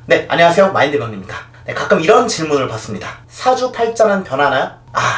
네, 안녕하세요. 마인드건입니다. 네, 가끔 이런 질문을 받습니다. 사주팔자는 변하나요?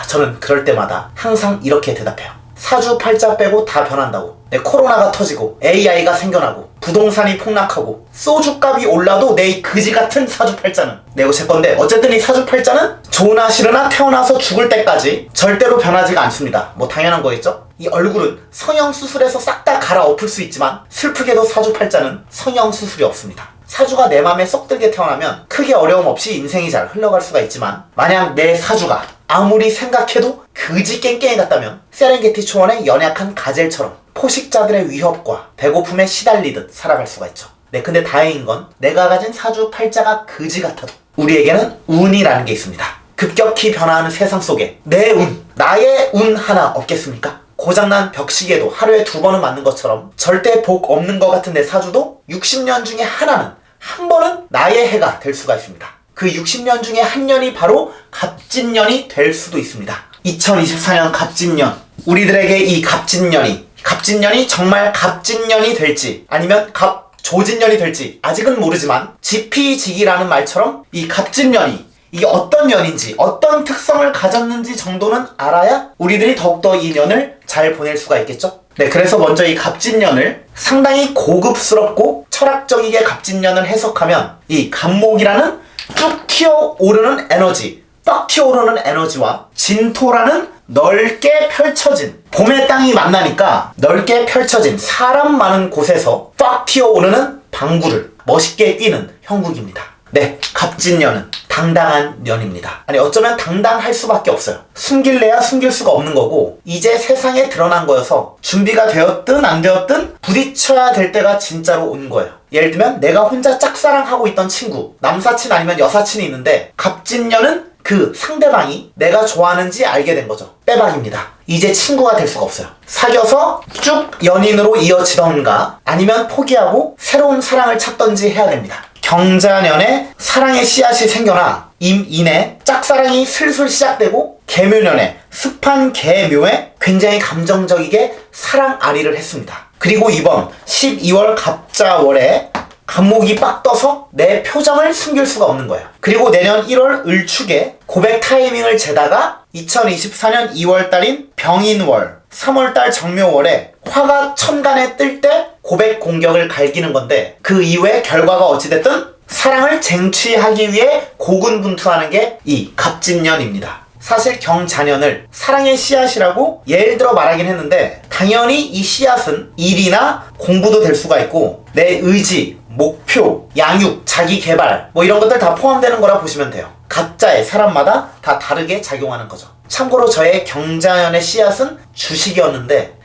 저는 그럴 때마다 항상 이렇게 대답해요. 사주팔자 빼고 다 변한다고. 네, 코로나가 터지고 AI가 생겨나고 부동산이 폭락하고 소주값이 올라도 내 이 그지같은 사주팔자는 이거 제 건데, 어쨌든 이 사주팔자는 좋으나 싫으나 태어나서 죽을 때까지 절대로 변하지가 않습니다. 뭐 당연한 거겠죠? 이 얼굴은 성형수술해서 싹 다 갈아엎을 수 있지만 슬프게도 사주팔자는 성형수술이 없습니다. 사주가 내 맘에 쏙 들게 태어나면 크게 어려움 없이 인생이 잘 흘러갈 수가 있지만, 만약 내 사주가 아무리 생각해도 그지 깽깽이 같다면 세렝게티 초원의 연약한 가젤처럼 포식자들의 위협과 배고픔에 시달리듯 살아갈 수가 있죠. 네, 근데 다행인 건 내가 가진 사주 팔자가 그지 같아도 우리에게는 운이라는 게 있습니다. 급격히 변화하는 세상 속에 내 운, 나의 운 하나 없겠습니까? 고장난 벽시계도 하루에 2번은 맞는 것처럼 절대 복 없는 것 같은 내 사주도 60년 중에 하나는, 한 번은 나의 해가 될 수가 있습니다. 그 60년 중에 한 년이 바로 갑진년이 될 수도 있습니다. 2024년 갑진년, 우리들에게 이 갑진년이 정말 갑진년이 될지 아니면 갑조진년이 될지 아직은 모르지만, 지피지기라는 말처럼 이 갑진년이 이게 어떤 년인지, 어떤 특성을 가졌는지 정도는 알아야 우리들이 더욱더 이 년을 잘 보낼 수가 있겠죠? 네, 그래서 먼저 이 갑진년을 상당히 고급스럽고 철학적이게 갑진년을 해석하면, 이 갑목이라는 쭉 튀어오르는 에너지, 떡 튀어오르는 에너지와 진토라는 넓게 펼쳐진, 봄의 땅이 만나니까 넓게 펼쳐진 사람 많은 곳에서 빡 튀어오르는 방구를 멋있게 뛰는 형국입니다. 네, 갑진년은 당당한 년입니다. 아니, 어쩌면 당당할 수밖에 없어요. 숨길래야 숨길 수가 없는 거고, 이제 세상에 드러난 거여서 준비가 되었든 안 되었든 부딪혀야 될 때가 진짜로 온 거예요. 예를 들면 내가 혼자 짝사랑하고 있던 친구, 남사친 아니면 여사친이 있는데 갑진년은 그 상대방이 내가 좋아하는지 알게 된 거죠. 빼박입니다. 이제 친구가 될 수가 없어요. 사귀어서 쭉 연인으로 이어지던가 아니면 포기하고 새로운 사랑을 찾던지 해야 됩니다. 경자년에 사랑의 씨앗이 생겨나 임인에 짝사랑이 슬슬 시작되고, 계묘년에 습한 계묘에 굉장히 감정적이게 사랑아리를 했습니다. 그리고 이번 12월 갑자월에 갑목이 빡 떠서 내 표정을 숨길 수가 없는 거예요. 그리고 내년 1월 을축에 고백 타이밍을 재다가 2024년 2월달인 병인월, 3월달 정묘월에 화가 천간에 뜰 때 고백 공격을 갈기는 건데, 그 이후에 결과가 어찌됐든 사랑을 쟁취하기 위해 고군분투하는 게 이 갑진년입니다. 사실 경자년을 사랑의 씨앗이라고 예를 들어 말하긴 했는데, 당연히 이 씨앗은 일이나 공부도 될 수가 있고 내 의지, 목표, 양육, 자기 개발 뭐 이런 것들 다 포함되는 거라 보시면 돼요. 각자의 사람마다 다 다르게 작용하는 거죠. 참고로 저의 경자년의 씨앗은 주식이었는데,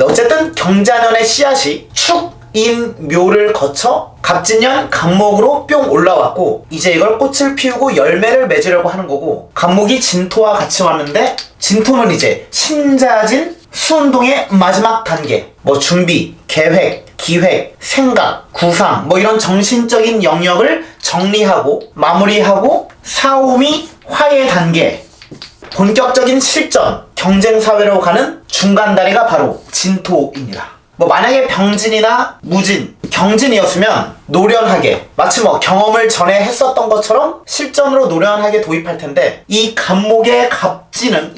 어쨌든 경자년의 씨앗이 축인묘를 거쳐 갑진년 갑목으로 뿅 올라왔고, 이제 이걸 꽃을 피우고 열매를 맺으려고 하는 거고, 갑목이 진토와 같이 왔는데, 진토는 이제 신자진 수운동의 마지막 단계, 뭐 준비, 계획, 기획, 생각, 구상 뭐 이런 정신적인 영역을 정리하고 마무리하고 사오미 화해 단계, 본격적인 실전, 경쟁사회로 가는 중간 다리가 바로 진토입니다. 뭐 만약에 병진이나 무진, 경진이었으면 노련하게, 마치 뭐 경험을 전에 했었던 것처럼 실전으로 노련하게 도입할 텐데, 이 갑목의 갑진은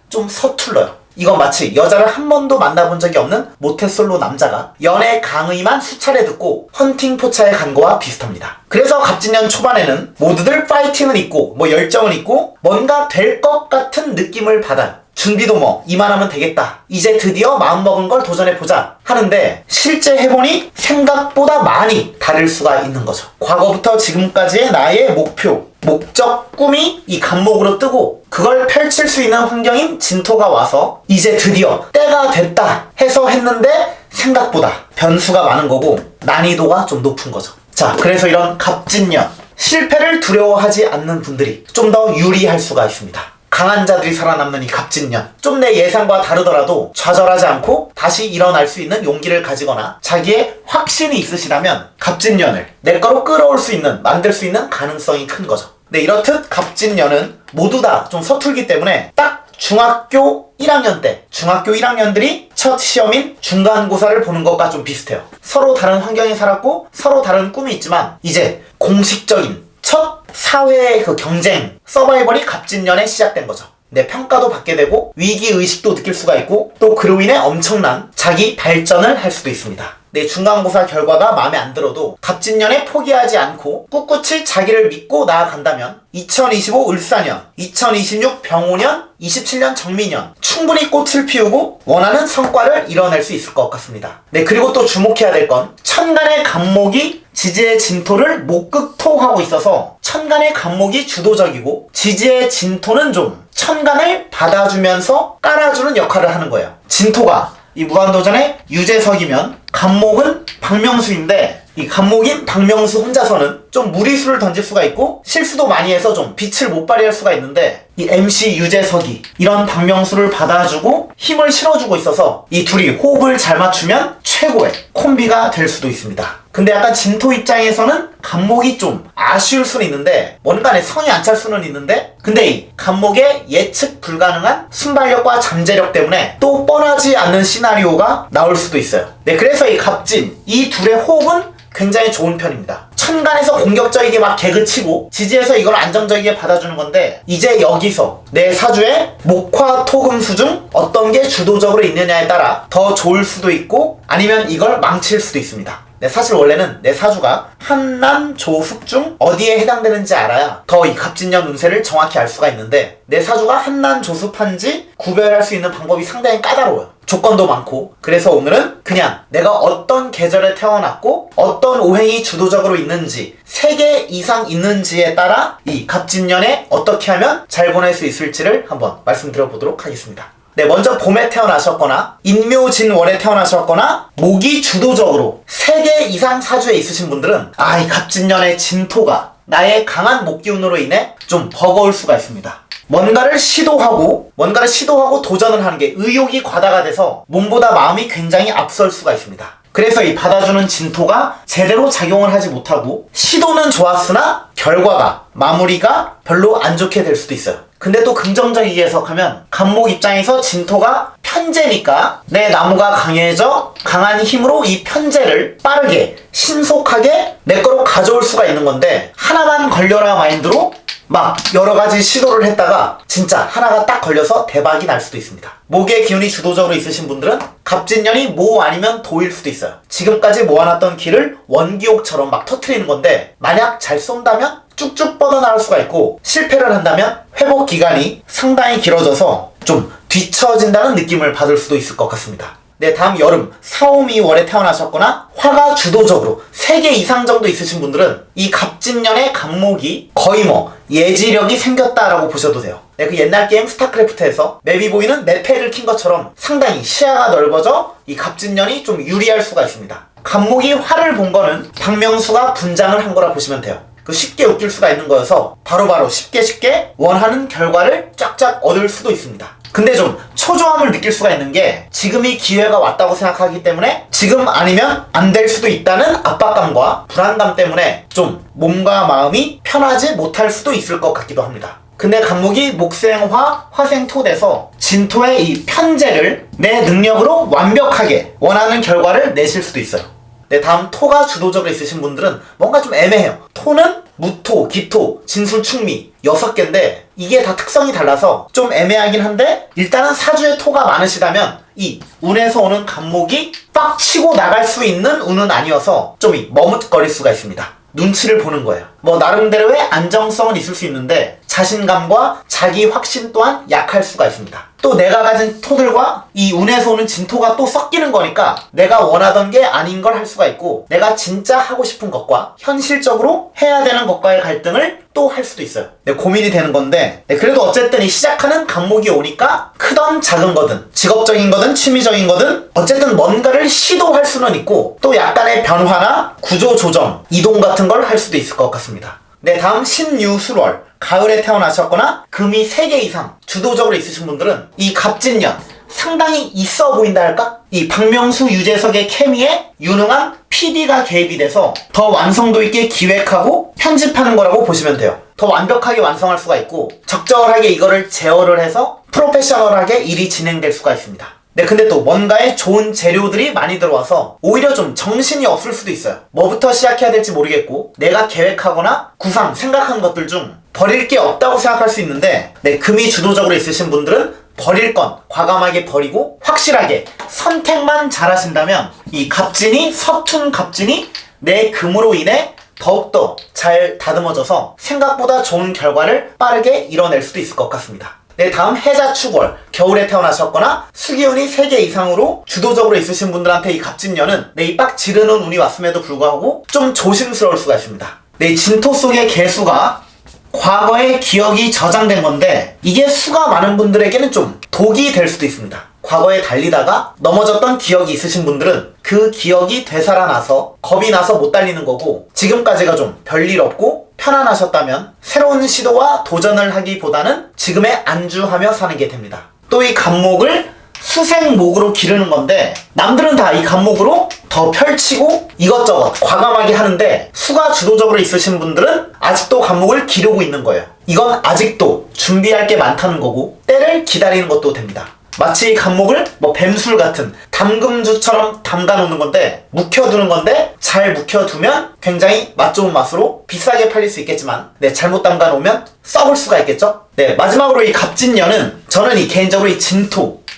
좀 서툴러요. 이건 마치 여자를 한 번도 만나본 적이 없는 모태솔로 남자가 연애 강의만 수차례 듣고 헌팅 포차에 간 거와 비슷합니다. 그래서 갑진년 초반에는 모두들 파이팅은 있고 뭐 열정은 있고 뭔가 될 것 같은 느낌을 받아요. 준비도 뭐 이만하면 되겠다, 이제 드디어 마음먹은 걸 도전해보자 하는데, 실제 해보니 생각보다 많이 다를 수가 있는 거죠. 과거부터 지금까지의 나의 목표, 목적, 꿈이 이 갑목으로 뜨고 그걸 펼칠 수 있는 환경인 진토가 와서 이제 드디어 때가 됐다 해서 했는데, 생각보다 변수가 많은 거고 난이도가 좀 높은 거죠. 자, 그래서 이런 갑진년, 실패를 두려워하지 않는 분들이 좀 더 유리할 수가 있습니다. 강한 자들이 살아남는 이 갑진년, 좀 내 예상과 다르더라도 좌절하지 않고 다시 일어날 수 있는 용기를 가지거나 자기의 확신이 있으시다면 갑진년을 내 거로 끌어올 수 있는, 만들 수 있는 가능성이 큰 거죠. 네, 이렇듯 갑진년은 모두 다 좀 서툴기 때문에 딱 중학교 1학년 때 중학교 1학년들이 첫 시험인 중간고사를 보는 것과 좀 비슷해요. 서로 다른 환경에 살았고 서로 다른 꿈이 있지만 이제 공식적인 첫 사회의 그 경쟁, 서바이벌이 갑진년에 시작된 거죠. 내 평가도 받게 되고 위기의식도 느낄 수가 있고 또 그로 인해 엄청난 자기 발전을 할 수도 있습니다. 내 중간고사 결과가 마음에 안 들어도 갑진년에 포기하지 않고 꿋꿋이 자기를 믿고 나아간다면 2025 을사년, 2026 병오년, 27년 정미년 충분히 꽃을 피우고 원하는 성과를 이뤄낼 수 있을 것 같습니다. 네, 그리고 또 주목해야 될 건 천간의 간목이 지지의 진토를 목극토하고 있어서 천간의 간목이 주도적이고 지지의 진토는 좀 천간을 받아주면서 깔아주는 역할을 하는 거예요. 진토가 이 무한도전의 유재석이면 간목은 박명수인데 이 간목인 박명수 혼자서는 좀 무리수를 던질 수가 있고 실수도 많이 해서 좀 빛을 못 발휘할 수가 있는데 이 MC 유재석이 이런 박명수를 받아주고 힘을 실어주고 있어서 이 둘이 호흡을 잘 맞추면 최고의 콤비가 될 수도 있습니다. 근데 약간 진토 입장에서는 간목이 좀 아쉬울 수는 있는데 뭔가 내 성이 안 찰 수는 있는데 근데 이 간목의 예측 불가능한 순발력과 잠재력 때문에 또 뻔하지 않는 시나리오가 나올 수도 있어요. 네, 그래서 이 갑진 이 둘의 호흡은 굉장히 좋은 편입니다. 천간에서 공격적이게 막 개그치고 지지에서 이걸 안정적이게 받아주는 건데 이제 여기서 내 사주의 목화 토금수 중 어떤 게 주도적으로 있느냐에 따라 더 좋을 수도 있고 아니면 이걸 망칠 수도 있습니다. 네, 사실 원래는 내 사주가 한난 조숙 중 어디에 해당되는지 알아야 더 이 갑진년 운세를 정확히 알 수가 있는데 내 사주가 한난 조숙한지 구별할 수 있는 방법이 상당히 까다로워요. 조건도 많고 그래서 오늘은 그냥 내가 어떤 계절에 태어났고 어떤 오행이 주도적으로 있는지 3개 이상 있는지에 따라 이 갑진년에 어떻게 하면 잘 보낼 수 있을지를 한번 말씀드려보도록 하겠습니다. 네, 먼저 봄에 태어나셨거나 인묘진월에 태어나셨거나 목이 주도적으로 3개 이상 사주에 있으신 분들은 이 갑진년의 진토가 나의 강한 목기운으로 인해 좀 버거울 수가 있습니다. 뭔가를 시도하고 도전을 하는 게 의욕이 과다가 돼서 몸보다 마음이 굉장히 앞설 수가 있습니다. 그래서 이 받아주는 진토가 제대로 작용을 하지 못하고 시도는 좋았으나 결과가 마무리가 별로 안 좋게 될 수도 있어요. 근데 또 긍정적이게 해석하면 간목 입장에서 진토가 편재니까 내 나무가 강해져 강한 힘으로 이 편재를 빠르게 신속하게 내 거로 가져올 수가 있는 건데 하나만 걸려라 마인드로 막 여러가지 시도를 했다가 진짜 하나가 딱 걸려서 대박이 날 수도 있습니다. 목의 기운이 주도적으로 있으신 분들은 갑진년이 모 아니면 도일 수도 있어요. 지금까지 모아놨던 기를 원기옥처럼 막 터트리는 건데 만약 잘 쏜다면 쭉쭉 뻗어나올 수가 있고 실패를 한다면 회복 기간이 상당히 길어져서 좀 뒤처진다는 느낌을 받을 수도 있을 것 같습니다. 네, 다음 여름 4, 5, 2월에 태어나셨거나 화가 주도적으로 3개 이상 정도 있으신 분들은 이 갑진년의 간목이 거의 예지력이 생겼다라고 보셔도 돼요. 네, 그 옛날 게임 스타크래프트에서 맵이 보이는 맵팩을 킨 것처럼 상당히 시야가 넓어져 이 갑진년이 좀 유리할 수가 있습니다. 간목이 화를 본 거는 박명수가 분장을 한 거라 보시면 돼요. 쉽게 웃길 수가 있는 거여서 바로바로 쉽게 원하는 결과를 쫙쫙 얻을 수도 있습니다. 근데 좀 초조함을 느낄 수가 있는 게 지금이 기회가 왔다고 생각하기 때문에 지금 아니면 안 될 수도 있다는 압박감과 불안감 때문에 좀 몸과 마음이 편하지 못할 수도 있을 것 같기도 합니다. 근데 간목이 목생화, 화생토 돼서 진토의 이 편재를 내 능력으로 완벽하게 원하는 결과를 내실 수도 있어요. 네, 다음 토가 주도적으로 있으신 분들은 뭔가 좀 애매해요. 토는 무토, 기토, 진술, 충미 6개인데 이게 다 특성이 달라서 좀 애매하긴 한데 일단은 사주에 토가 많으시다면 이 운에서 오는 간목이 빡 치고 나갈 수 있는 운은 아니어서 좀 머뭇거릴 수가 있습니다. 눈치를 보는 거예요. 나름대로의 안정성은 있을 수 있는데 자신감과 자기 확신 또한 약할 수가 있습니다. 또 내가 가진 토들과 이 운에서 오는 진토가 또 섞이는 거니까 내가 원하던 게 아닌 걸 할 수가 있고 내가 진짜 하고 싶은 것과 현실적으로 해야 되는 것과의 갈등을 또 할 수도 있어요. 고민이 되는 건데 그래도 어쨌든 이 시작하는 간목이 오니까 크던 작은 거든 직업적인 거든 취미적인 거든 어쨌든 뭔가를 시도할 수는 있고 또 약간의 변화나 구조 조정, 이동 같은 걸 할 수도 있을 것 같습니다. 네, 다음 신유술월 가을에 태어나셨거나 금이 3개 이상 주도적으로 있으신 분들은 이 갑진년 상당히 있어 보인다 할까? 이 박명수, 유재석의 케미에 유능한 PD가 개입이 돼서 더 완성도 있게 기획하고 편집하는 거라고 보시면 돼요. 더 완벽하게 완성할 수가 있고 적절하게 이거를 제어를 해서 프로페셔널하게 일이 진행될 수가 있습니다. 네, 근데 또 뭔가에 좋은 재료들이 많이 들어와서 오히려 좀 정신이 없을 수도 있어요. 뭐부터 시작해야 될지 모르겠고 내가 계획하거나 구상, 생각한 것들 중 버릴 게 없다고 생각할 수 있는데, 네, 금이 주도적으로 있으신 분들은 버릴 건 과감하게 버리고 확실하게 선택만 잘 하신다면 이 갑진이, 서툰 갑진이 내 금으로 인해 더욱더 잘 다듬어져서 생각보다 좋은 결과를 빠르게 이뤄낼 수도 있을 것 같습니다. 네, 다음 해자축월, 겨울에 태어나셨거나 수기운이 3개 이상으로 주도적으로 있으신 분들한테 이 갑진년은 이 빡 지르는 운이 왔음에도 불구하고 좀 조심스러울 수가 있습니다. 네, 진토 속의 개수가 과거의 기억이 저장된 건데 이게 수가 많은 분들에게는 좀 독이 될 수도 있습니다. 과거에 달리다가 넘어졌던 기억이 있으신 분들은 그 기억이 되살아나서 겁이 나서 못 달리는 거고, 지금까지가 좀 별일 없고 편안하셨다면 새로운 시도와 도전을 하기보다는 지금에 안주하며 사는 게 됩니다. 또 이 갑목을 수생목으로 기르는 건데 남들은 다 이 갑목으로 더 펼치고 이것저것 과감하게 하는데 수가 주도적으로 있으신 분들은 아직도 갑목을 기르고 있는 거예요. 이건 아직도 준비할 게 많다는 거고 때를 기다리는 것도 됩니다. 마치 이 갑목을 뱀술 같은 담금주처럼 담가 놓는 건데, 묵혀두는 건데 잘 묵혀두면 굉장히 맛 좋은 맛으로 비싸게 팔릴 수 있겠지만, 네, 잘못 담가 놓으면 썩을 수가 있겠죠. 네, 마지막으로 이 갑진년은 저는 개인적으로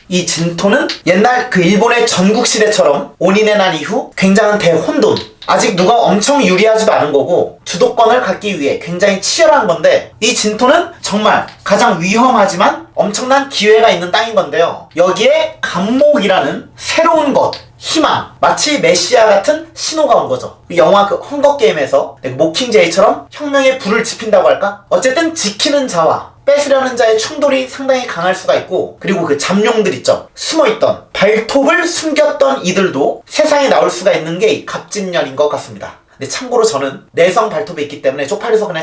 이 진토는 옛날 그 일본의 전국시대처럼 온인해 난 이후 굉장한 대혼돈, 아직 누가 엄청 유리하지도 않은 거고 주도권을 갖기 위해 굉장히 치열한 건데, 이 진토는 정말 가장 위험하지만 엄청난 기회가 있는 땅인 건데요. 여기에 갑목이라는 새로운 것, 희망, 마치 메시아 같은 신호가 온 거죠. 영화 그 헝거게임에서 모킹제이처럼 혁명의 불을 지핀다고 할까? 어쨌든 지키는 자와 뺏으려는 자의 충돌이 상당히 강할 수가 있고, 그리고 그 잠룡들 있죠. 숨어있던, 발톱을 숨겼던 이들도 세상에 나올 수가 있는 게 이 갑진년인 것 같습니다. 근데 참고로 저는 내성 발톱이 있기 때문에 쪽팔려서 그냥